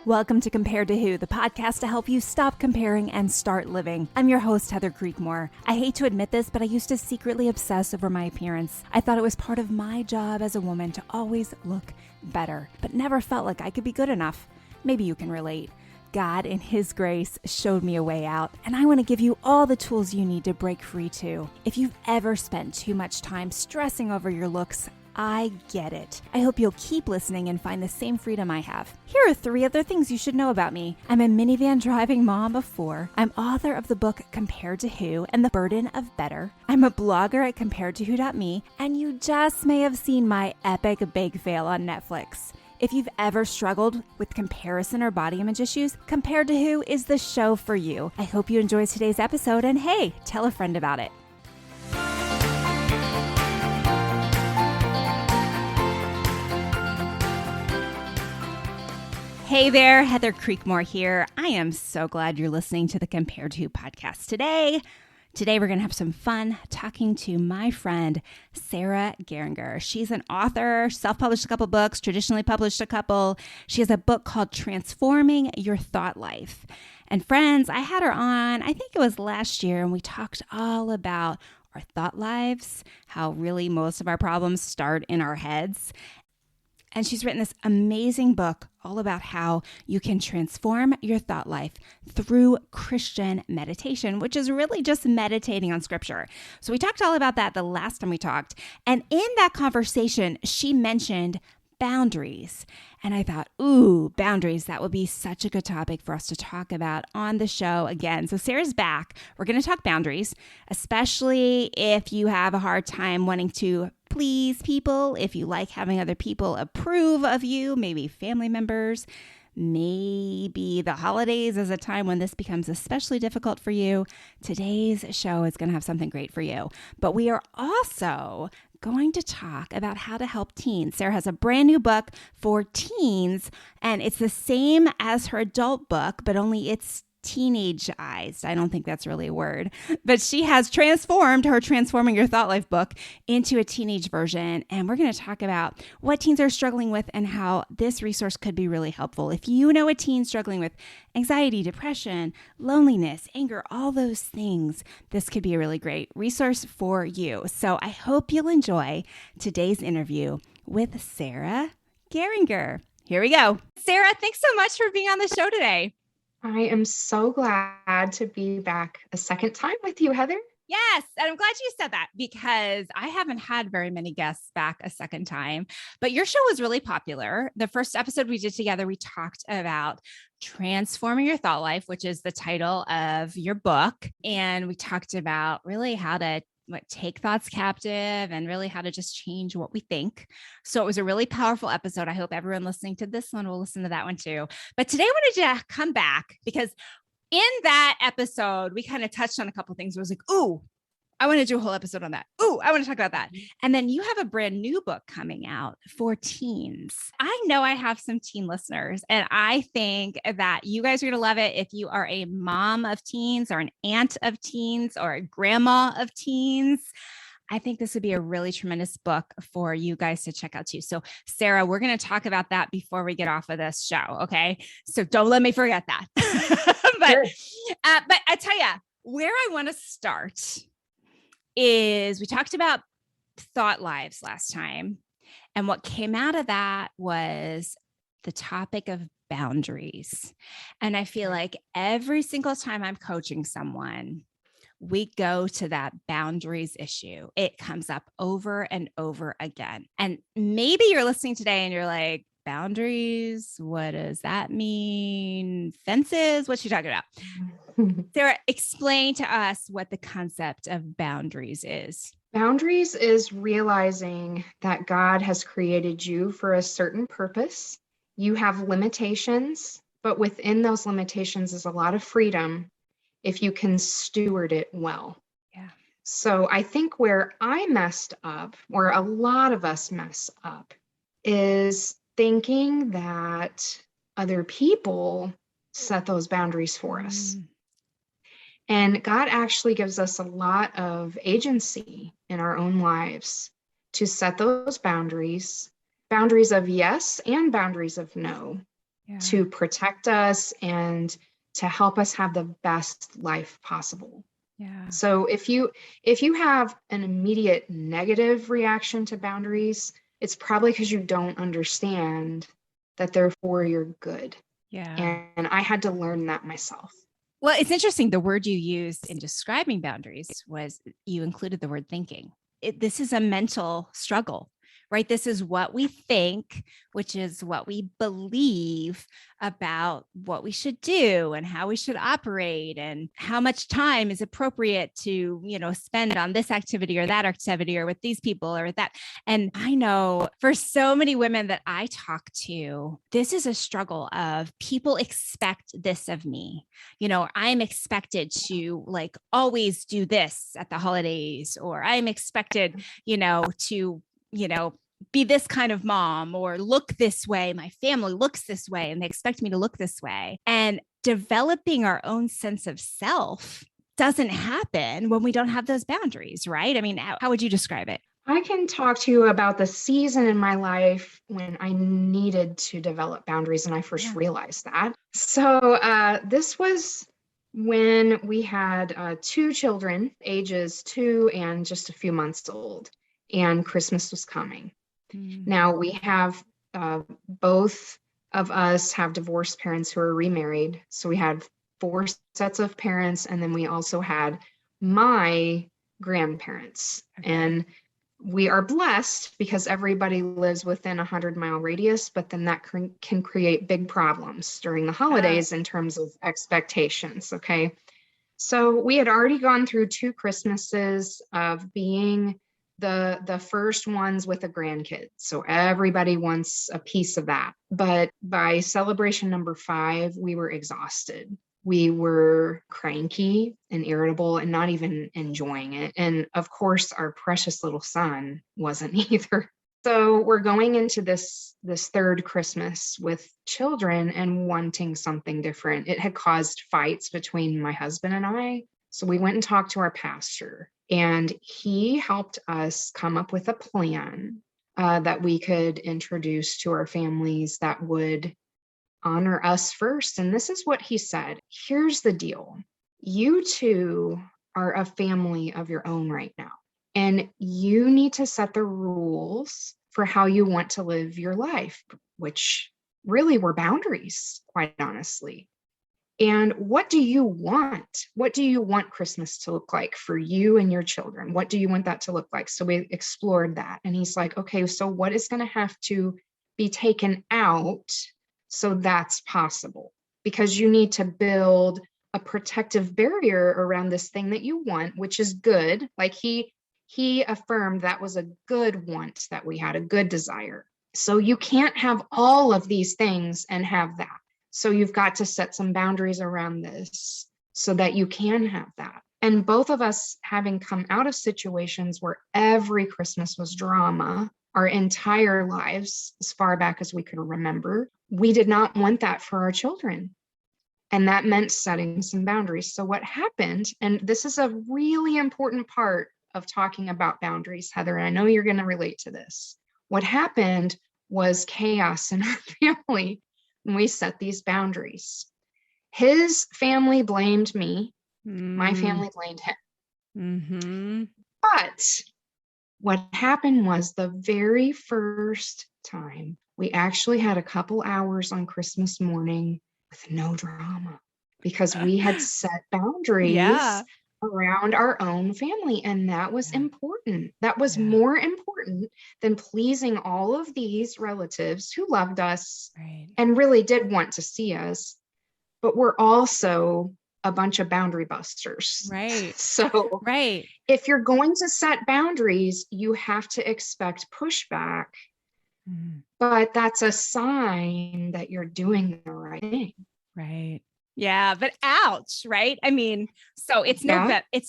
Welcome to Compared to Who, the podcast to help you stop comparing and start living. I'm your host, Heather Creekmore. I hate to admit this, but I used to secretly obsess over my appearance. I thought it was part of my job as a woman to always look better, but never felt like I could be good enough. Maybe you can relate. God, in His grace, showed me a way out, and I want to give you all the tools you need to break free too. If you've ever spent too much time stressing over your looks, I get it. I hope you'll keep listening and find the same freedom I have. Here are 3 other things you should know about me. I'm a minivan driving mom of 4. I'm author of the book Compared to Who and the Burden of Better. I'm a blogger at comparedtowho.me, and you just may have seen my epic bake fail on Netflix. If you've ever struggled with comparison or body image issues, Compared to Who is the show for you. I hope you enjoy today's episode, and hey, tell a friend about it. Hey there, Heather Creekmore here. I am so glad you're listening to the Compared to podcast today. Today, we're going to have some fun talking to my friend, Sarah Geringer. She's an author, self-published a couple books, traditionally published a couple. She has a book called Transforming Your Thought Life. And friends, I had her on, I think it was last year, and we talked all about our thought lives, how really most of our problems start in our heads. And she's written this amazing book all about how you can transform your thought life through Christian meditation, which is really just meditating on scripture. So we talked all about that the last time we talked. And in that conversation, she mentioned boundaries. And I thought, ooh, boundaries, that would be such a good topic for us to talk about on the show again. So Sarah's back. We're going to talk boundaries, especially if you have a hard time wanting to please people, if you like having other people approve of you, maybe family members. Maybe the holidays is a time when this becomes especially difficult for you. Today's show is going to have something great for you. But we are also going to talk about how to help teens. Sarah has a brand new book for teens, and it's the same as her adult book, but only it's teenage-ized. I don't think that's really a word, but she has transformed her Transforming Your Thought Life book into a teenage version. And we're going to talk about what teens are struggling with and how this resource could be really helpful. If you know a teen struggling with anxiety, depression, loneliness, anger, all those things, this could be a really great resource for you. So I hope you'll enjoy today's interview with Sarah Geringer. Here we go. Sarah, thanks so much for being on the show today. I am so glad to be back a second time with you, Heather. Yes. And I'm glad you said that because I haven't had very many guests back a second time, but your show was really popular. The first episode we did together, we talked about Transforming Your Thought Life, which is the title of your book. And we talked about really how to take thoughts captive and really how to just change what we think. So it was a really powerful episode. I hope everyone listening to this one will listen to that one too. But today I wanted to come back because in that episode, we kind of touched on a couple of things. It was like, ooh, I want to do a whole episode on that. Ooh, I want to talk about that. And then you have a brand new book coming out for teens. I know I have some teen listeners, and I think that you guys are going to love it if you are a mom of teens or an aunt of teens or a grandma of teens. I think this would be a really tremendous book for you guys to check out too. So Sarah, we're going to talk about that before we get off of this show. Okay. So don't let me forget that. But I tell you where I want to start is we talked about thought lives last time. And what came out of that was the topic of boundaries. And I feel like every single time I'm coaching someone, we go to that boundaries issue. It comes up over and over again. And maybe you're listening today and you're like, boundaries? What does that mean? Fences? What's she talking about? Sarah, explain to us what the concept of boundaries is. Boundaries is realizing that God has created you for a certain purpose. You have limitations, but within those limitations is a lot of freedom if you can steward it well. Yeah. So I think where I messed up, or a lot of us mess up, is thinking that other people set those boundaries for us. And God actually gives us a lot of agency in our own lives to set those boundaries of yes and boundaries of no. to protect us and to help us have the best life possible. Yeah. So if you have an immediate negative reaction to boundaries, it's probably because you don't understand that they're for your good. Yeah. And I had to learn that myself. Well, it's interesting. The word you used in describing boundaries was you included the word thinking. This is a mental struggle, right? This is what we think, which is what we believe about what we should do and how we should operate and how much time is appropriate to, spend on this activity or that activity or with these people or that. And I know for so many women that I talk to, this is a struggle of people expect this of me. I'm expected to like always do this at the holidays, or I'm expected, to, be this kind of mom or look this way. My family looks this way and they expect me to look this way. And developing our own sense of self doesn't happen when we don't have those boundaries, right? I mean, how would you describe it? I can talk to you about the season in my life when I needed to develop boundaries and I first realized that. So this was when we had 2 children, ages 2 and just a few months old, and Christmas was coming. Now we have both of us have divorced parents who are remarried. So we had 4 sets of parents. And then we also had my grandparents. Okay. And we are blessed because everybody lives within a 100-mile radius, but then that can create big problems during the holidays in terms of expectations. Okay. So we had already gone through 2 Christmases of being the first ones with a grandkid. So everybody wants a piece of that. But by celebration number 5, we were exhausted. We were cranky and irritable and not even enjoying it. And of course, our precious little son wasn't either. So we're going into this 3rd Christmas with children and wanting something different. It had caused fights between my husband and I. So we went and talked to our pastor, and he helped us come up with a plan that we could introduce to our families that would honor us first. And this is what he said. Here's the deal. You 2 are a family of your own right now, and you need to set the rules for how you want to live your life, which really were boundaries, quite honestly. And what do you want? What do you want Christmas to look like for you and your children? What do you want that to look like? So we explored that. And he's like, okay, so what is going to have to be taken out so that's possible? Because you need to build a protective barrier around this thing that you want, which is good. Like he affirmed that was a good want that we had, a good desire. So you can't have all of these things and have that. So you've got to set some boundaries around this so that you can have that. And both of us having come out of situations where every Christmas was drama our entire lives, as far back as we could remember, we did not want that for our children. And that meant setting some boundaries. So what happened, and this is a really important part of talking about boundaries, Heather, and I know you're going to relate to this. What happened was chaos in our family when we set these boundaries. His family blamed me. My family blamed him. Mm-hmm. But what happened was the very first time we actually had a couple hours on Christmas morning with no drama because we had set boundaries around our own family. And that was important. That was more important than pleasing all of these relatives who loved us and really did want to see us, but we're also a bunch of boundary busters. Right. So if you're going to set boundaries, you have to expect pushback, but that's a sign that you're doing the right thing. Right. Yeah, but ouch, right? I mean, so it's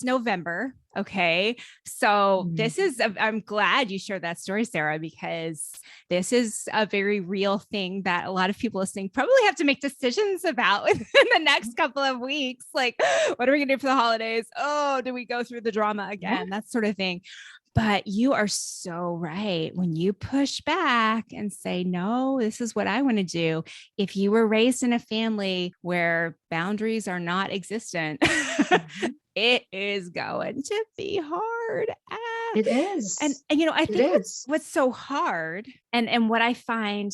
November. Okay. So this is, I'm glad you shared that story, Sarah, because this is a very real thing that a lot of people listening probably have to make decisions about within the next couple of weeks. Like, what are we going to do for the holidays? Oh, do we go through the drama again? That sort of thing. But you are so right. When you push back and say, no, this is what I want to do. If you were raised in a family where boundaries are not existent, Mhm. it is going to be hard. It And, is. and, I It think is. what's so hard and what I find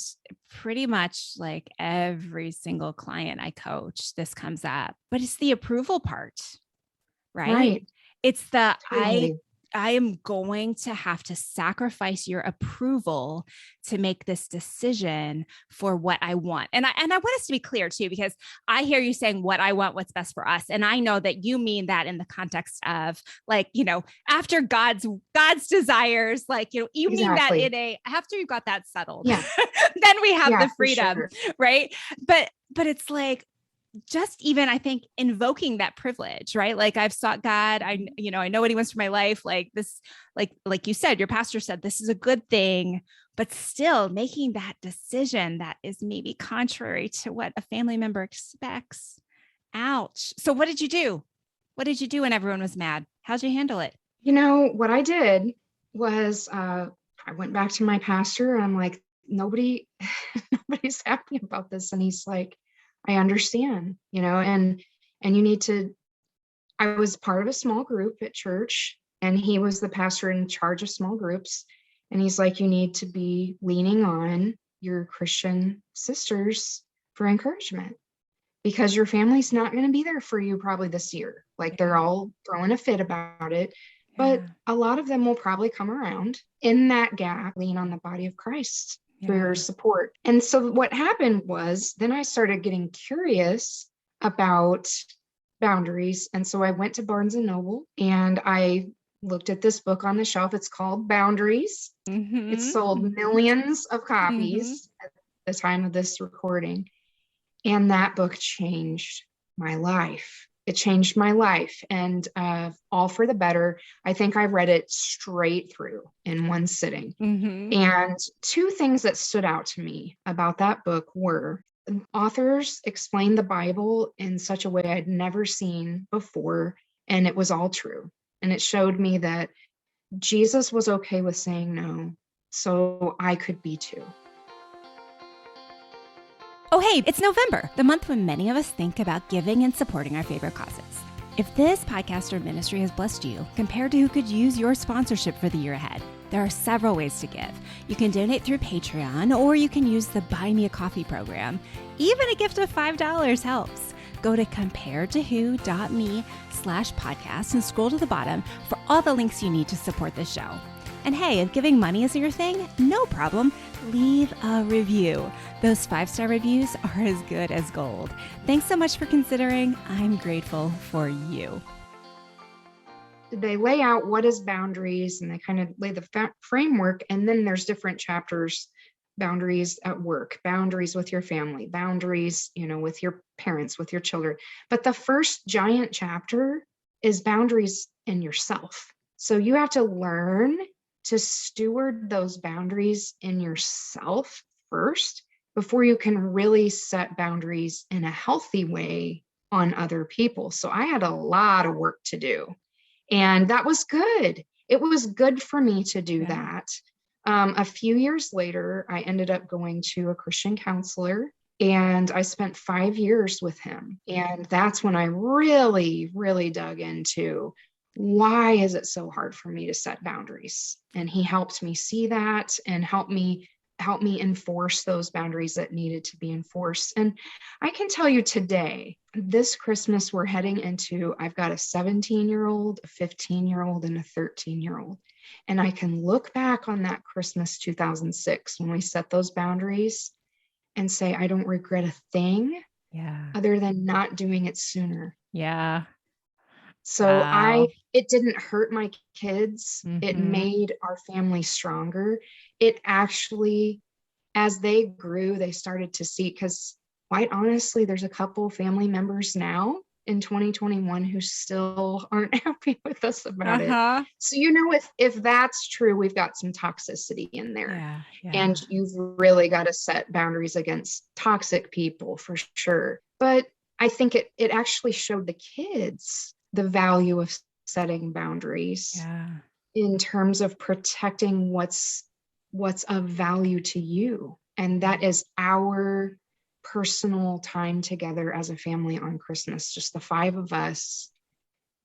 pretty much like every single client I coach, this comes up, but it's the approval part, right? Right. It's the Totally. I am going to have to sacrifice your approval to make this decision for what I want. And I want us to be clear too, because I hear you saying what I want, what's best for us. And I know that you mean that in the context of like, after God's desires, like, you mean that Exactly. after you've got that settled, Yeah. then we have Yeah, the for freedom, sure. right? But it's like, just even I think invoking that privilege, right? Like I've sought God. I know what he wants for my life. Like this, like you said, your pastor said, this is a good thing, but still making that decision that is maybe contrary to what a family member expects. Ouch. So what did you do? What did you do when everyone was mad? How'd you handle it? What I did was I went back to my pastor and I'm like, nobody's happy about this. And he's like, I understand, and you need to, I was part of a small group at church and he was the pastor in charge of small groups. And he's like, you need to be leaning on your Christian sisters for encouragement because your family's not going to be there for you probably this year. Like they're Yeah. all throwing a fit about it, but Yeah. a lot of them will probably come around in that gap, lean on the body of Christ for your Yeah. support. And so what happened was then I started getting curious about boundaries. And so I went to Barnes and Noble and I looked at this book on the shelf. It's called Boundaries. It Mm-hmm. sold millions of Mm-hmm. copies at the time of this recording. And that book changed my life. It changed my life and all for the better. I think I read it straight through in one sitting. Mm-hmm. And two things that stood out to me about that book were authors explained the Bible in such a way I'd never seen before. And it was all true. And it showed me that Jesus was okay with saying no. So I could be too. Oh, hey, it's November, the month when many of us think about giving and supporting our favorite causes. If this podcast or ministry has blessed you, compared to who could use your sponsorship for the year ahead, there are several ways to give. You can donate through Patreon, or you can use the Buy Me a Coffee program. Even a gift of $5 helps. Go to comparedtoWho.me/podcast and scroll to the bottom for all the links you need to support the show. And hey, if giving money isn't your thing, no problem. Leave a review. Those 5-star reviews are as good as gold. Thanks so much for considering. I'm grateful for you. They lay out what is boundaries and they kind of lay the framework. And then there's different chapters, boundaries at work, boundaries with your family, boundaries, with your parents, with your children. But the first giant chapter is boundaries in yourself. So you have to learn to steward those boundaries in yourself first before you can really set boundaries in a healthy way on other people. So I had a lot of work to do. And that was good. It was good for me to do that. A few years later, I ended up going to a Christian counselor and I spent 5 years with him. And that's when I really, really dug into why is it so hard for me to set boundaries? And he helped me see that and help me enforce those boundaries that needed to be enforced. And I can tell you today, this Christmas we're heading into, I've got a 17-year-old, a 15-year-old, and a 13-year-old. And I can look back on that Christmas 2006 when we set those boundaries and say, I don't regret a thing other than not doing it sooner. Yeah. So Wow. it didn't hurt my kids. It made our family stronger. It actually, as they grew, they started to see, because quite honestly, there's a couple family members now in 2021 who still aren't happy with us about it. So, if that's true, we've got some toxicity in there. And you've really got to set boundaries against toxic people for sure. But I think it actually showed the kids the value of setting boundaries. in terms of protecting what's of value to you. And that is our personal time together as a family on Christmas, just the five of us.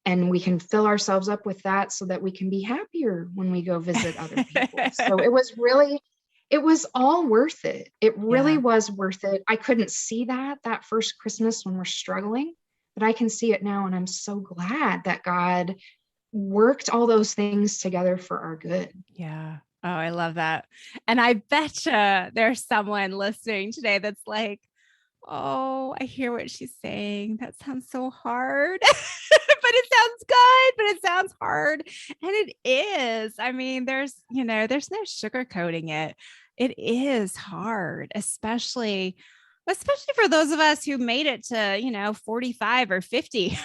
And we can fill ourselves up with that so that we can be happier when we go visit other people. So it was all worth it. It really was worth it. I couldn't see that first Christmas when we're struggling, but I can see it now. And I'm so glad that God worked all those things together for our good. Yeah. Oh, I love that. And I betcha there's someone listening today that's like, oh, I hear what she's saying. That sounds so hard, but it sounds good, but it sounds hard. And it is. I mean, there's no sugarcoating it. It is hard, especially for those of us who made it to, 45 or 50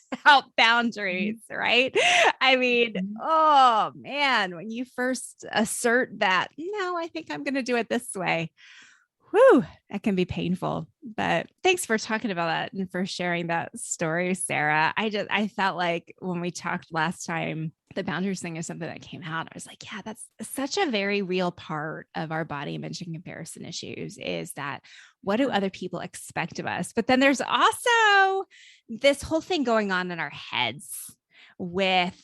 without boundaries, right? I mean, oh man, when you first assert that, no, I think I'm going to do it this way. Whew, that can be painful, but thanks for talking about that and for sharing that story, Sarah. I felt like when we talked last time, the boundaries thing is something that came out. I was like, yeah, that's such a very real part of our body image and comparison issues, is that what do other people expect of us? But then there's also this whole thing going on in our heads with,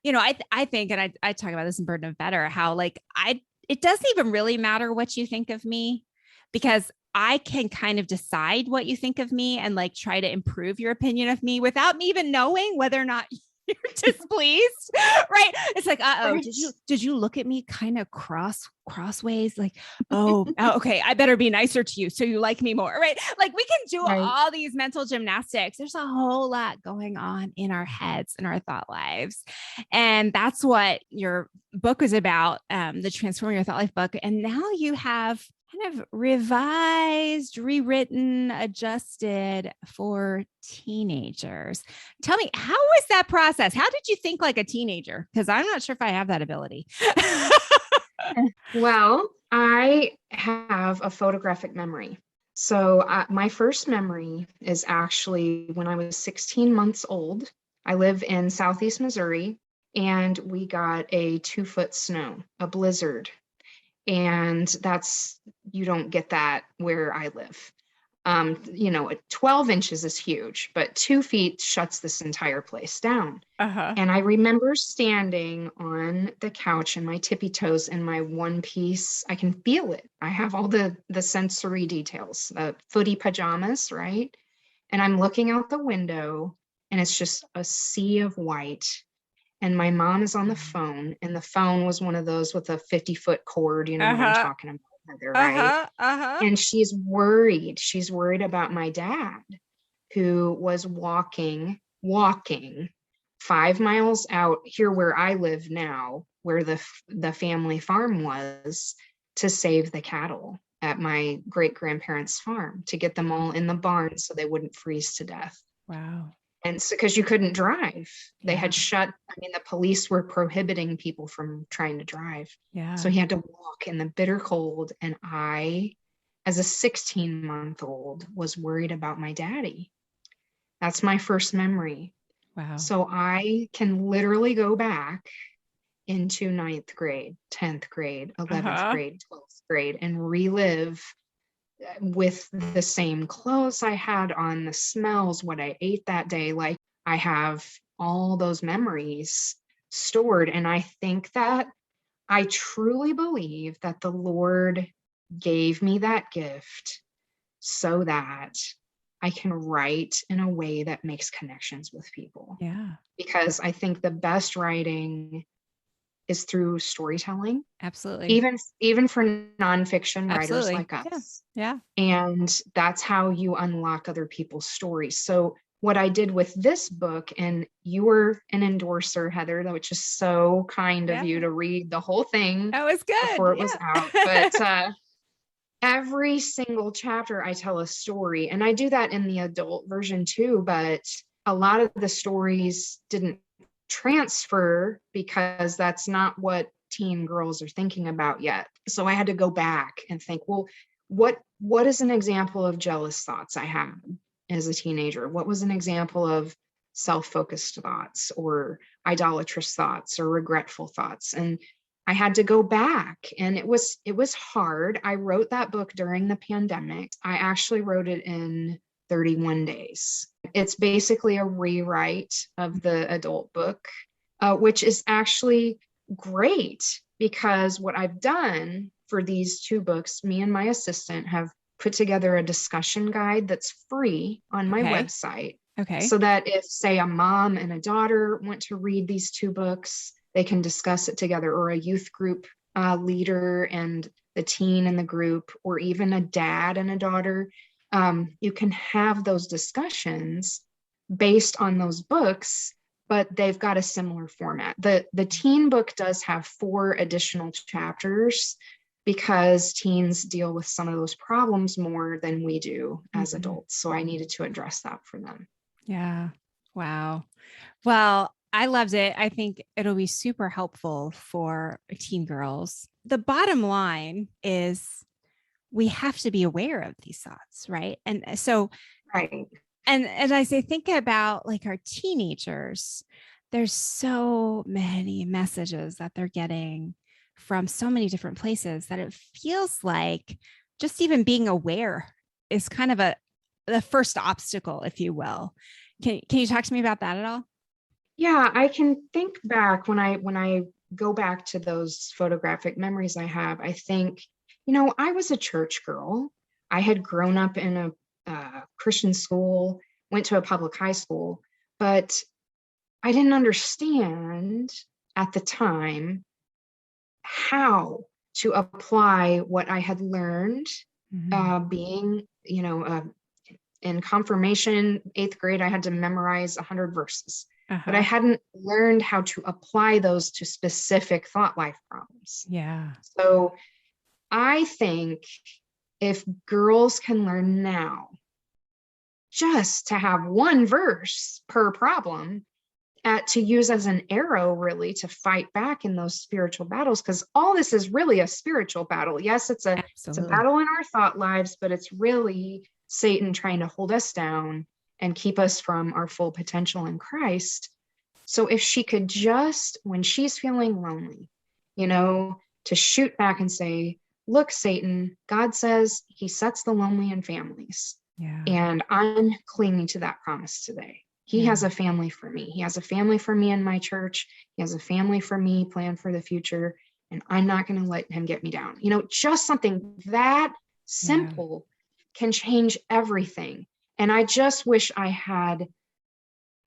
I think, and I talk about this in Burden of Better, how it doesn't even really matter what you think of me, because I can kind of decide what you think of me and try to improve your opinion of me without me even knowing whether or not you're displeased. Right. It's like, Right. did you look at me kind of crossways? Oh, okay. I better be nicer to you so you like me more. Right. We can do all these mental gymnastics. There's a whole lot going on in our heads and our thought lives. And that's what your book is about, the Transforming Your Thought Life book. And now you have kind of revised, rewritten, adjusted for teenagers. Tell me, how was that process? How did you think like a teenager? Because I'm not sure if I have that ability. Well, I have a photographic memory. So my first memory is actually when I was 16 months old. I live in Southeast Missouri, and we got a 2-foot snow, a blizzard. And you don't get that where I live. 12 inches is huge, but 2 feet shuts this entire place down. And I remember standing on the couch in my tippy toes in my one piece. I can feel it. I have all the sensory details, the footy pajamas, right? And I'm looking out the window, and it's just a sea of white. And my mom is on the phone, and the phone was one of those with a 50-foot cord, what I'm talking about, Heather, right? And she's worried. She's worried about my dad, who was walking 5 miles out here where I live now, where the family farm was, to save the cattle at my great-grandparents' farm, to get them all in the barn so they wouldn't freeze to death. Wow. And so, because you couldn't drive, they had the police were prohibiting people from trying to drive. Yeah. So he had to walk in the bitter cold. And I, as a 16-month-old, was worried about my daddy. That's my first memory. Wow. So I can literally go back into 9th grade, 10th grade, 11th grade, 12th grade, and relive with the same clothes I had on, the smells, what I ate that day. I have all those memories stored. And I think that I truly believe that the Lord gave me that gift so that I can write in a way that makes connections with people. Yeah. Because I think the best writing is through storytelling. Absolutely. Even for nonfiction writers like us. Yeah. And that's how you unlock other people's stories. So what I did with this book, and you were an endorser, Heather, which is so kind of you to read the whole thing. That was good before it was out. But every single chapter I tell a story, and I do that in the adult version too, but a lot of the stories didn't transfer because that's not what teen girls are thinking about yet. So I had to go back and think, well, what is an example of jealous thoughts I had as a teenager? What was an example of self-focused thoughts or idolatrous thoughts or regretful thoughts. And I had to go back, and it was hard. I wrote that book during the pandemic. I actually wrote it in 31 days. It's basically a rewrite of the adult book, which is actually great, because what I've done for these two books, me and my assistant have put together a discussion guide that's free on my website. Okay. So that if, say, a mom and a daughter want to read these two books, they can discuss it together, or a youth group leader and the teen in the group, or even a dad and a daughter. You can have those discussions based on those books, but they've got a similar format. The teen book does have 4 additional chapters, because teens deal with some of those problems more than we do as adults. So I needed to address that for them. Yeah. Wow. Well, I loved it. I think it'll be super helpful for teen girls. The bottom line is we have to be aware of these thoughts, right? And so, right. And as I say, think about like our teenagers, there's so many messages that they're getting from so many different places that it feels like just even being aware is kind of the first obstacle, if you will. Can you talk to me about that at all? Yeah, I can think back when I go back to those photographic memories I have. I think, I was a church girl. I had grown up in a Christian school, went to a public high school, but I didn't understand at the time how to apply what I had learned being, in confirmation, 8th grade. I had to memorize 100 verses, but I hadn't learned how to apply those to specific thought life problems. Yeah. So I think if girls can learn now just to have one verse per problem to use as an arrow, really, to fight back in those spiritual battles, because all this is really a spiritual battle. Yes, it's a battle in our thought lives, but it's really Satan trying to hold us down and keep us from our full potential in Christ. So if she could just, when she's feeling lonely, to shoot back and say, look, Satan, God says he sets the lonely in families. Yeah. And I'm clinging to that promise today. He has a family for me. He has a family for me in my church. He has a family for me planned for the future. And I'm not going to let him get me down. Just something that simple can change everything. And I just wish I had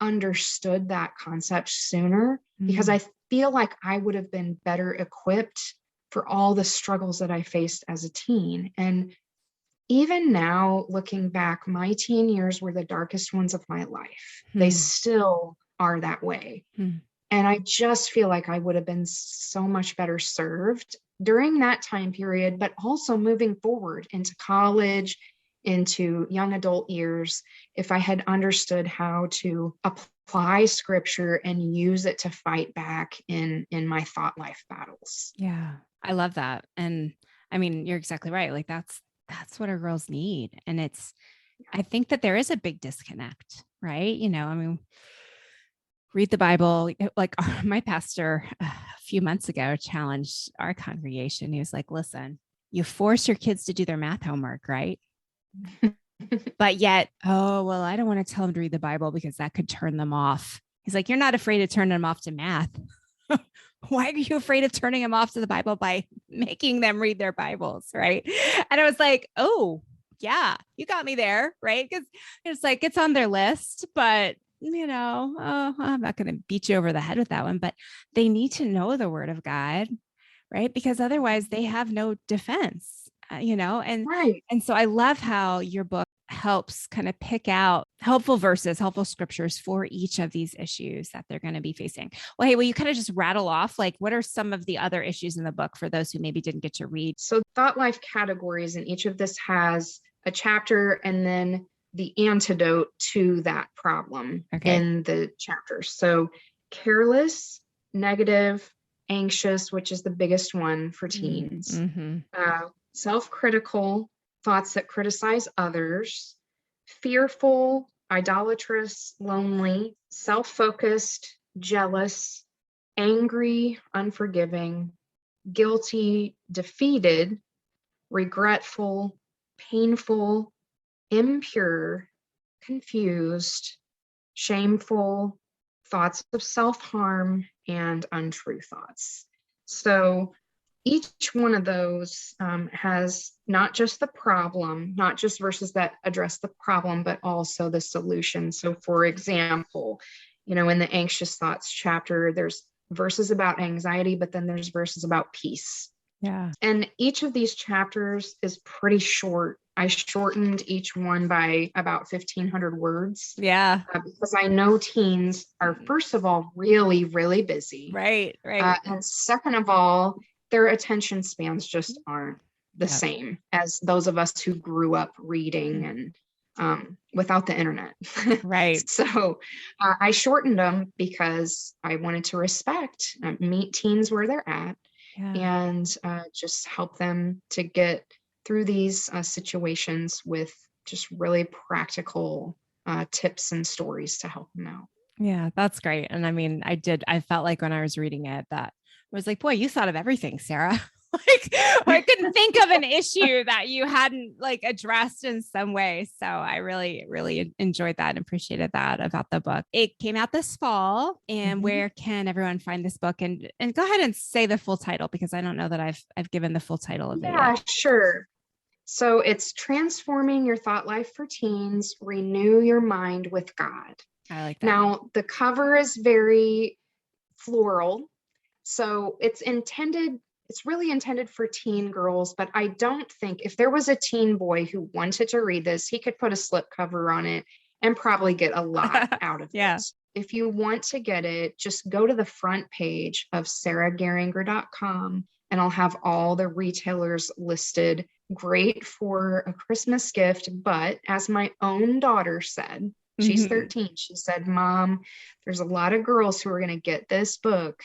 understood that concept sooner, because I feel like I would have been better equipped for all the struggles that I faced as a teen. And even now, looking back, my teen years were the darkest ones of my life. They still are that way. And I just feel like I would have been so much better served during that time period, but also moving forward into college, into young adult years, if I had understood how to apply scripture and use it to fight back in my thought life battles. Yeah, I love that. And I mean, you're exactly right. Like that's what our girls need. And I think that there is a big disconnect, right? Read the Bible. Like my pastor a few months ago challenged our congregation. He was like, listen, you force your kids to do their math homework, right? But yet, I don't want to tell them to read the Bible because that could turn them off. He's like, you're not afraid of turning them off to math. Why are you afraid of turning them off to the Bible by making them read their Bibles? Right. And I was like, oh, yeah, you got me there. Right. Because it's like it's on their list, but I'm not going to beat you over the head with that one, but they need to know the word of God. Right. Because otherwise they have no defense, and right. And so I love how your book helps kind of pick out helpful verses, helpful scriptures for each of these issues that they're going to be facing. Well, hey, will you kind of just rattle off, like, what are some of the other issues in the book for those who maybe didn't get to read? So thought life categories, and each of this has a chapter and then the antidote to that problem in the chapters. So careless, negative, anxious, which is the biggest one for teens, self-critical, thoughts that criticize others, fearful, idolatrous, lonely, self-focused, jealous, angry, unforgiving, guilty, defeated, regretful, painful, impure, confused, shameful, thoughts of self-harm, and untrue thoughts. So each one of those has not just the problem, not just verses that address the problem, but also the solution. So for example, in the anxious thoughts chapter, there's verses about anxiety, but then there's verses about peace. Yeah. And each of these chapters is pretty short. I shortened each one by about 1,500 words. Yeah. Because I know teens are, first of all, really, really busy. Right. And second of all, their attention spans just aren't the same as those of us who grew up reading and without the internet. Right. So I shortened them because I wanted to respect, meet teens where they're at. Yeah. And just help them to get through these situations with just really practical tips and stories to help them out. Yeah, that's great. And I mean, I felt like when I was reading it that I was like, boy, you thought of everything, Sarah. Like I couldn't think of an issue that you hadn't like addressed in some way. So I really, really enjoyed that and appreciated that about the book. It came out this fall. And where can everyone find this book? And go ahead and say the full title, because I don't know that I've given the full title of it. Yeah, sure. So it's Transforming Your Thought Life for Teens, Renew Your Mind with God. I like that. Now, the cover is very floral. So it's really intended for teen girls, but I don't think if there was a teen boy who wanted to read this, he could put a slipcover on it and probably get a lot out of it. If you want to get it, just go to the front page of sarahgeringer.com and I'll have all the retailers listed. Great for a Christmas gift, but as my own daughter said, she's 13, she said, Mom, there's a lot of girls who are going to get this book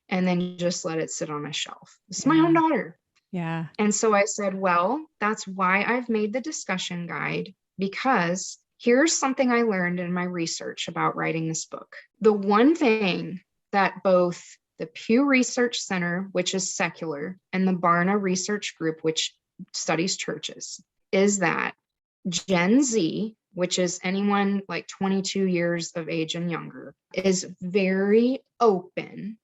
and then just let it sit on a shelf. It's my own daughter. Yeah. And so I said, well, that's why I've made the discussion guide, because here's something I learned in my research about writing this book. The one thing that both the Pew Research Center, which is secular, and the Barna Research Group, which studies churches, is that Gen Z, which is anyone like 22 years of age and younger, is very open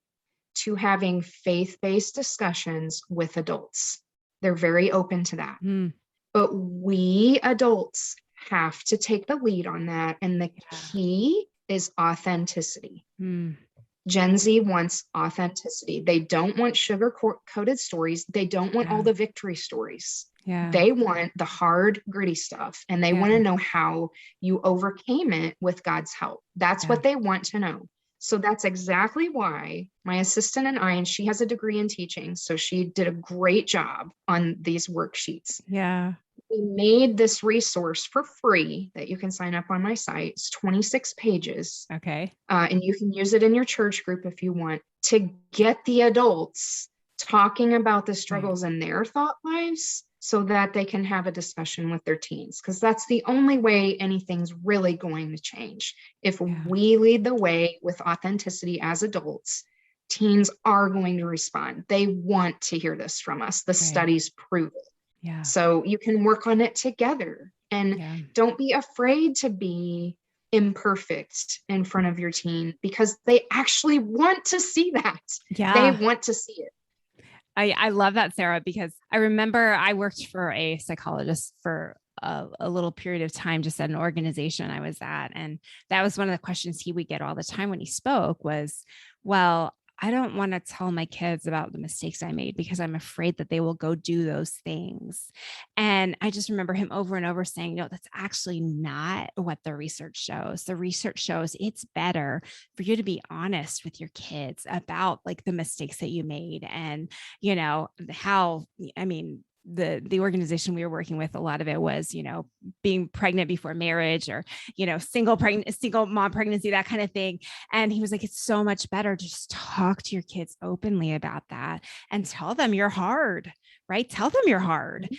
to having faith-based discussions with adults. They're very open to that. But we adults have to take the lead on that. And the key is authenticity. Gen Z wants authenticity. They don't want sugar-coated stories. They don't want all the victory stories. They want the hard, gritty stuff. And they want to know how you overcame it with God's help. That's what they want to know. So that's exactly why my assistant and she has a degree in teaching. So she did a great job on these worksheets. Yeah. We made this resource for free that you can sign up on my site. It's 26 pages. Okay. And you can use it in your church group if you want, to get the adults talking about the struggles in their thought lives so that they can have a discussion with their teens. Because that's the only way anything's really going to change. If we lead the way with authenticity as adults, teens are going to respond. They want to hear this from us. The studies prove it. Yeah. So you can work on it together, and don't be afraid to be imperfect in front of your teen, because they actually want to see that. They want to see it. I love that, Sarah, because I remember I worked for a psychologist for a little period of time, just at an organization I was at. And that was one of the questions he would get all the time when he spoke was, well, I don't want to tell my kids about the mistakes I made because I'm afraid that they will go do those things. And I just remember him over and over saying, no, that's actually not what the research shows. The research shows it's better for you to be honest with your kids about like the mistakes that you made and, how, the organization we were working with, a lot of it was, being pregnant before marriage or, single mom pregnancy, that kind of thing. And he was like, it's so much better to just talk to your kids openly about that and tell them you're hard, right? Tell them you're hard.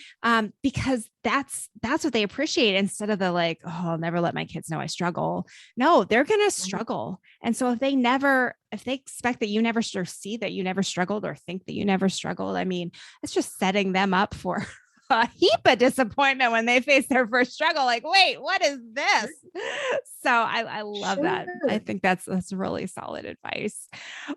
Because that's what they appreciate, instead of the like, oh, I'll never let my kids know I struggle. No, they're going to struggle. And so if they expect that you never see that you never struggled or think that you never struggled, I mean, it's just setting them up for a heap of disappointment when they face their first struggle. Like, wait, what is this? So I love that. I think that's really solid advice.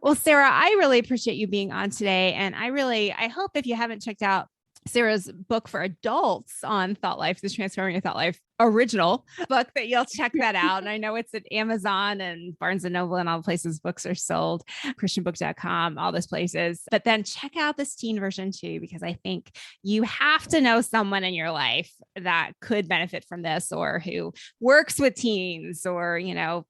Well, Sarah, I really appreciate you being on today. And I hope, if you haven't checked out Sarah's book for adults on thought life, the Transforming Your Thought Life original book, that you'll check that out. And I know it's at Amazon and Barnes and Noble and all the places books are sold, christianbook.com, all those places. But then check out this teen version too, because I think you have to know someone in your life that could benefit from this, or who works with teens, or,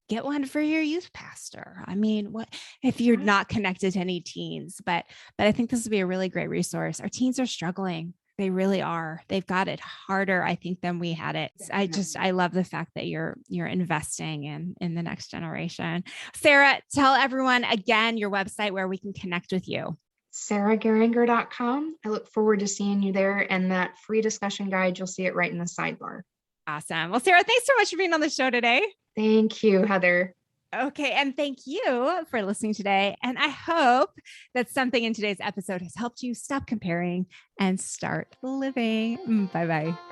get one for your youth pastor. I mean, what if you're not connected to any teens? But I think this would be a really great resource. Our teens are struggling. They really are. They've got it harder, I think, than we had it. I love the fact that you're investing in the next generation. Sarah, tell everyone again your website where we can connect with you. SarahGeringer.com. I look forward to seeing you there. And that free discussion guide, you'll see it right in the sidebar. Awesome. Well, Sarah, thanks so much for being on the show today. Thank you, Heather. Okay. And thank you for listening today. And I hope that something in today's episode has helped you stop comparing and start living. Bye-bye.